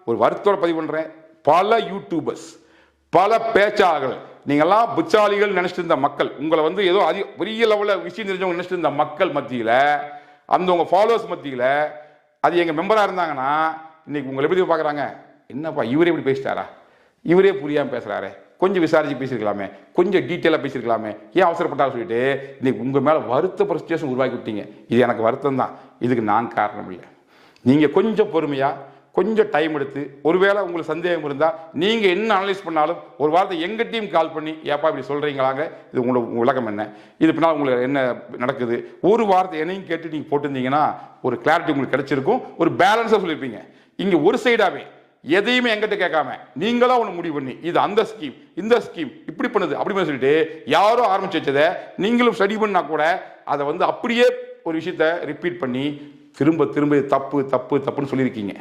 ஒரு வருத்தோட பதிவு பண்றேன். பல யூடியூபர்ஸ், பல பேச்சாளர்கள், நீங்கெல்லாம் புச்சாலிகள் நினைச்சிட்டு இருந்த மக்கள், உங்களை வந்து ஏதோ பெரிய லெவலில் விஷயம் தெரிஞ்சவங்க நினைச்சிட்டு இருந்த மக்கள் மத்தியில், அந்த உங்க ஃபாலோவர்ஸ் மத்தியில் அது எங்க மெம்பரா இருந்தாங்கன்னா இன்னைக்கு உங்களை எப்படி பார்க்குறாங்க, என்னப்பா இவரே இப்படி பேசிட்டாரா, இவரே புரியாமல் பேசுறாரு, கொஞ்சம் விசாரிச்சு பேசியிருக்கலாமே, கொஞ்சம் டீட்டெயிலாக பேசியிருக்கலாமே, ஏன் அவசரப்பட்டாலும் சொல்லிட்டு இன்னைக்கு உங்க மேல வருத்தப்படுற சிச்சுவேஷன் உருவாக்கி விட்டீங்க. இது எனக்கு வருத்தம் தான், இதுக்கு நான் காரணம் இல்லை. நீங்க கொஞ்சம் பொறுமையா, கொஞ்சம் டைம் எடுத்து, ஒருவேளை உங்களுக்கு சந்தேகம் இருந்தால் நீங்க என்ன அனலைஸ் பண்ணாலும் ஒரு வார்த்தை எங்க டீம் கால் பண்ணி, ஏப்பா இப்படி சொல்றீங்களாங்க, இது உங்களோட விளக்கம் என்ன, இது பின்னால் உங்களுக்கு என்ன நடக்குது, ஒரு வார்த்தை என்னையும் கேட்டு நீங்க போட்டிருந்தீங்கன்னா ஒரு கிளாரிட்டி உங்களுக்கு கிடைச்சிருக்கும், ஒரு பேலன்ஸா சொல்லியிருப்பீங்க. இங்க ஒரு சைடாவே எதையுமே எங்கிட்ட கேட்காம நீங்களா ஒன்று முடிவு பண்ணி இது அந்த ஸ்கீம் இந்த ஸ்கீம் இப்படி பண்ணுது அப்படி சொல்லிட்டு யாரோ ஆரம்பிச்சு வச்சதை நீங்களும் ஸ்டடி பண்ணா கூட அதை வந்து அப்படியே ஒரு விஷயத்த ரிப்பீட் பண்ணி திரும்ப திரும்ப தப்பு தப்பு தப்புன்னு சொல்லியிருக்கீங்க.